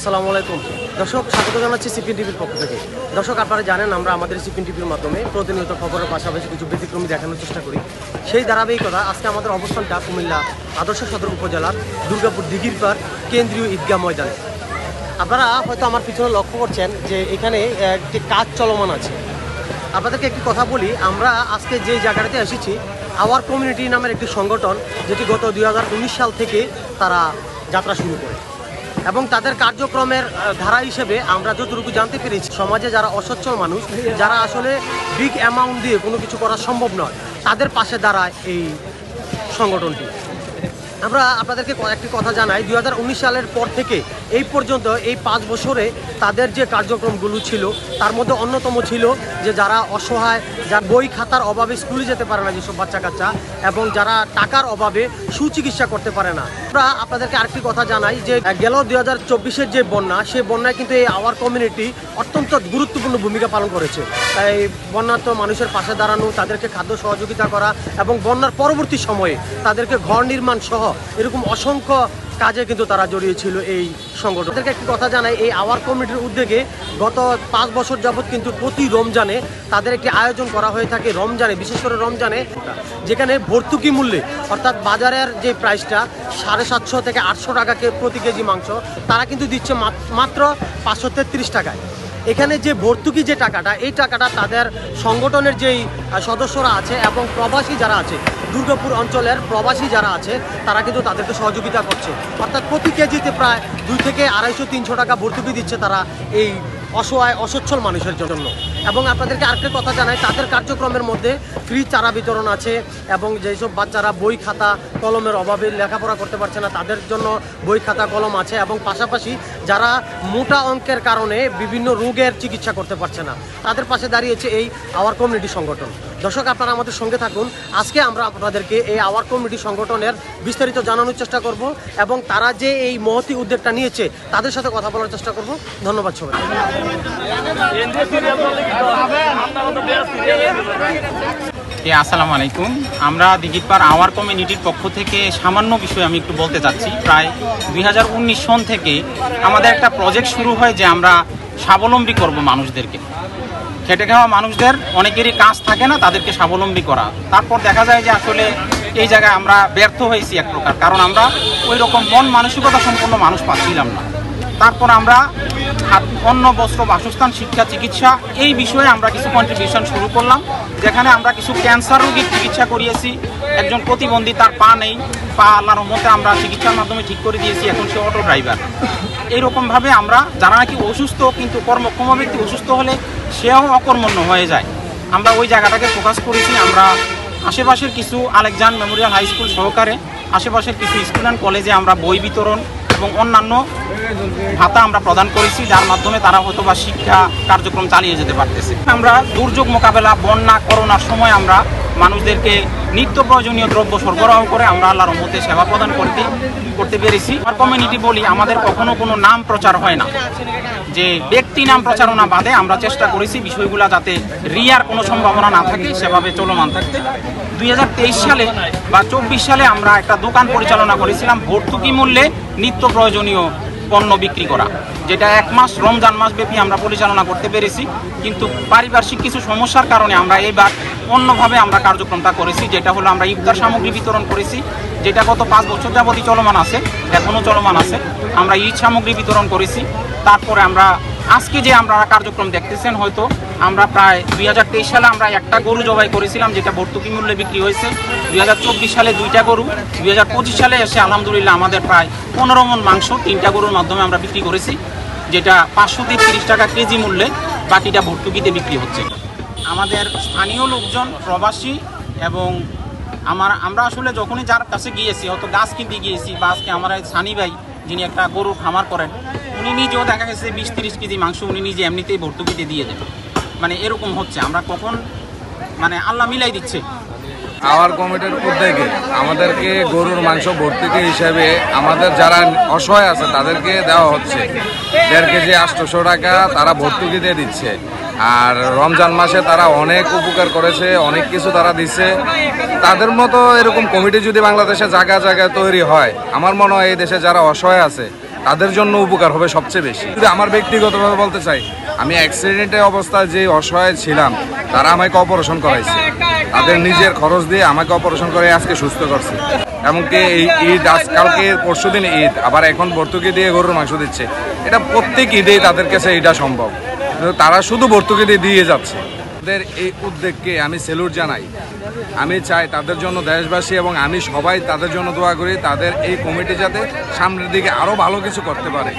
আসসালামু আলাইকুম দর্শক, স্বাগত জানাচ্ছি সিপিএন টিভির পক্ষ থেকে। দর্শক, আপনারা জানেন আমরা আমাদের সিপিএন টিভির মাধ্যমে প্রতিনিয়ত খবরের পাশাপাশি কিছু ব্যতিক্রমী দেখানোর চেষ্টা করি। সেই ধারাবাহিকতা আজকে আমাদের অবস্থানটা কুমিল্লা আদর্শ সদর উপজেলার দুর্গাপুর দিঘিরপাড় কেন্দ্রীয় ঈদগাহ ময়দানে। আপনারা হয়তো আমার পিছনে লক্ষ্য করছেন যে এখানে একটি কাজ চলমান আছে। আপনাদেরকে একটি কথা বলি, আমরা আজকে যে জায়গাটাতে এসেছি আওয়ার কমিউনিটি নামের একটি সংগঠন, যেটি গত 2019 সাল থেকে তারা যাত্রা শুরু করে এবং তাদের কার্যক্রমের ধারা হিসেবে আমরা যতটুকু জানতে পেরেছি, সমাজে যারা অসচ্ছল মানুষ, যারা আসলে বিগ অ্যামাউন্ট দিয়ে কোনো কিছু করা সম্ভব নয়, তাদের পাশে দাঁড়ায় এই সংগঠনটি। আমরা আপনাদেরকে কয়েকটি কথা জানাই। 2019 সালের পর থেকে এই পর্যন্ত এই 5 বছরে তাদের যে কার্যক্রমগুলো ছিল তার মধ্যে অন্যতম ছিল যে যারা অসহায়, যারা বই খাতার অভাবে স্কুলে যেতে পারে না যেসব বাচ্চা কাচ্চা, এবং যারা টাকার অভাবে সুচিকিৎসা করতে পারে না। আমরা আপনাদেরকে আরেকটি কথা জানাই যে গেল 2024-এর যে বন্যা, সেই বন্যায় কিন্তু এই আওয়ার কমিউনিটি অত্যন্ত গুরুত্বপূর্ণ ভূমিকা পালন করেছে। তাই বন্যার্ত মানুষের পাশে দাঁড়ানো, তাদেরকে খাদ্য সহযোগিতা করা এবং বন্যার পরবর্তী সময়ে তাদেরকে ঘর নির্মাণ সহ এরকম অসংখ্য কাজে কিন্তু তারা জড়িয়েছিল এই সংগঠন। তাদেরকে একটি কথা জানাই, এই আওয়ার কমিটির উদ্যোগে গত 5 বছর যাবৎ কিন্তু প্রতি রমজানে তাদের একটি আয়োজন করা হয়ে থাকে। রমজানে, বিশেষ করে রমজানে, যেখানে ভর্তুকি মূল্যে, অর্থাৎ বাজারের যে প্রাইসটা 750 থেকে 800 টাকাকে প্রতি কেজি মাংস, তারা কিন্তু দিচ্ছে মাত্র 533 টাকায়। এখানে যে ভর্তুকি যে টাকাটা, এই টাকাটা তাদের সংগঠনের যেই সদস্যরা আছে এবং প্রবাসী যারা আছে, দুর্গাপুর অঞ্চলের প্রবাসী যারা আছে, তারা কিন্তু তাদেরকে সহযোগিতা করছে। অর্থাৎ প্রতি কেজিতে প্রায় 2 থেকে 250-300 টাকা ভর্তুকি দিচ্ছে তারা এই অসহায় অসচ্ছল মানুষের জন্য। এবং আপনাদেরকে আরেকটা কথা জানাই, তাদের কার্যক্রমের মধ্যে ফ্রি চারা বিতরণ আছে এবং যেসব বাচ্চারা বই খাতা কলমের অভাবে লেখাপড়া করতে পারছে না, তাদের জন্য বই খাতা কলম আছে। এবং পাশাপাশি যারা মোটা অঙ্কের কারণে বিভিন্ন রোগের চিকিৎসা করতে পারছে না, তাদের পাশে দাঁড়িয়েছে এই আওয়ার কমিউনিটি সংগঠন। দর্শক, আপনারা আমাদের সঙ্গে থাকুন। আজকে আমরা আপনাদেরকে এই আওয়ার কমিউনিটি সংগঠনের বিস্তারিত জানানোর চেষ্টা করব এবং তারা যে এই মহতি উদ্যোগটা নিয়েছে তাদের সাথে কথা বলার চেষ্টা করব। ধন্যবাদ সবাই। আসসালামু আলাইকুম। আমরা দিঘিরপাড় আওয়ার কমিউনিটির পক্ষ থেকে সামান্য বিষয় আমি একটু বলতে চাচ্ছি। প্রায় 2019 সন থেকে আমাদের একটা প্রজেক্ট শুরু হয় যে আমরা স্বাবলম্বী করব মানুষদেরকে। খেটে খাওয়া মানুষদের অনেকেরই কাজ থাকে না, তাদেরকে স্বাবলম্বী করা। তারপর দেখা যায় যে আসলে এই জায়গায় আমরা ব্যর্থ হয়েছি এক প্রকার, কারণ আমরা ওই রকম মন মানসিকতা সম্পন্ন মানুষ পাচ্ছিলাম না। তারপর আমরা অন্ন, বস্ত্র, বাসস্থান, শিক্ষা, চিকিৎসা এই বিষয়ে আমরা কিছু কন্ট্রিবিউশন শুরু করলাম, যেখানে আমরা কিছু ক্যান্সার রোগীর চিকিৎসা করিয়েছি। একজন প্রতিবন্ধী, তার পা নেই, পা আল্লাহর রহমতে আমরা চিকিৎসার মাধ্যমে ঠিক করে দিয়েছি, এখন সে অটো ড্রাইভার। এইরকমভাবে আমরা যারা নাকি অসুস্থ, কিন্তু কর্মক্ষম ব্যক্তি অসুস্থ হলে সেও অকর্মণ্য হয়ে যায়, আমরা ওই জায়গাটাকে ফোকাস করেছি। আমরা আশেপাশের কিছু আলেকজান্ডার মেমোরিয়াল হাই স্কুল সহকারে আশেপাশের কিছু স্কুল অ্যান্ড কলেজে আমরা বই বিতরণ এবং অন্যান্য ভাতা আমরা প্রদান করেছি, যার মাধ্যমে তারা হয়তো বা শিক্ষা কার্যক্রম চালিয়ে যেতে পারতেছে। আমরা দুর্যোগ মোকাবেলা, বন্যা, করোনার সময় আমরা মানুষদেরকে নিত্য প্রয়োজনীয় দ্রব্য সরবরাহ করে আমরা আল্লাহর রহমতে সেবা প্রদান করতে পেরেছি। আমার কমিউনিটি বলি, আমাদের কখনো কোনো নাম প্রচার হয় না, যে ব্যক্তি নাম প্রচারণা বাদে আমরা চেষ্টা করেছি বিষয়গুলো যাতে রিয়ার কোনো সম্ভাবনা না থাকে, সেভাবে চলমান থাকতে। 2023 সালে বা 24 সালে আমরা একটা দোকান পরিচালনা করেছিলাম ভর্তুকি মূল্যে নিত্য প্রয়োজনীয় পণ্য বিক্রি করা, যেটা 1 মাস রমজান মাস ব্যাপী আমরা পরিচালনা করতে পেরেছি। কিন্তু পারিপার্শ্বিক কিছু সমস্যার কারণে আমরা এবার অন্যভাবে আমরা কার্যক্রমটা করেছি, যেটা হলো আমরা ইফতার সামগ্রী বিতরণ করেছি, যেটা গত 5 বছর যাবতই চলমান আছে, এখনও চলমান আছে। আমরা ঈদ সামগ্রী বিতরণ করেছি। তারপরে আমরা আজকে যে আমরা কার্যক্রম দেখতেছেন, হয়তো আমরা প্রায় 2023 সালে আমরা একটা গরু জবাই করেছিলাম, যেটা ভর্তুকি মূল্যে বিক্রি হয়েছে। 2024 সালে 2টা গরু, 2025 সালে এসে আলহামদুলিল্লাহ আমাদের প্রায় 15 মণ মাংস 3টা গরুর মাধ্যমে আমরা বিক্রি করেছি, যেটা 530 টাকা কেজি মূল্যে, বাকিটা ভর্তুকিতে বিক্রি হচ্ছে। আমাদের স্থানীয় লোকজন, প্রবাসী এবং আমরা আসলে যখনই যার কাছে গিয়েছি, হয়তো গাছ কিনতে গিয়েছি, বা আজকে আমার সানি ভাই যিনি একটা গরুর খামার করেন, উনি নিজেও দেখা গেছে 20-30 কেজি মাংস উনি নিজে এমনিতেই ভর্তুকিতে দিয়ে দেন। মানে এরকম হচ্ছে, আমরা কখন মানে আল্লাহ মিলাই দিচ্ছে। আওয়ার কমিটির উদ্যোগে আমাদেরকে গরুর মাংস ভর্তুকি হিসাবে আমাদের যারা অসহায় আছে তাদেরকে দেওয়া হচ্ছে। 1.5 কেজি 800 টাকা তারা ভর্তুকি দিয়ে দিচ্ছে। আর রমজান মাসে তারা অনেক উপকার করেছে, অনেক কিছু তারা দিচ্ছে। তাদের মতো এরকম কমিটি যদি বাংলাদেশে জায়গায় জায়গায় তৈরি হয়, আমার মনে হয় এই দেশে যারা অসহায় আছে তাদের জন্য উপকার হবে সবচেয়ে বেশি। যদি আমার ব্যক্তিগতভাবে বলতে চাই, আমি অ্যাক্সিডেন্টের অবস্থায় যে অসহায় ছিলাম তারা আমাকে অপারেশন করাইছে, তাদের নিজের খরচ দিয়ে আমাকে অপারেশন করে আজকে সুস্থ করছে। এমনকি এই ঈদ, আজকালকে পরশুদিন ঈদ, আবার এখন ভর্তুকি দিয়ে গরুর মাংস দিচ্ছে। এটা প্রত্যেক ঈদেই তাদের কাছে এটা সম্ভব, কিন্তু তারা শুধু ভর্তুকি দিয়ে যাচ্ছে। তাদের এই উদ্যোগকে আমি স্যালুট জানাই। আমি চাই তাদের জন্য দেশবাসী এবং আমি সবাই তাদের জন্য দোয়া করি, তাদের এই কমিটি যাতে সামনের দিকে আরও ভালো কিছু করতে পারে।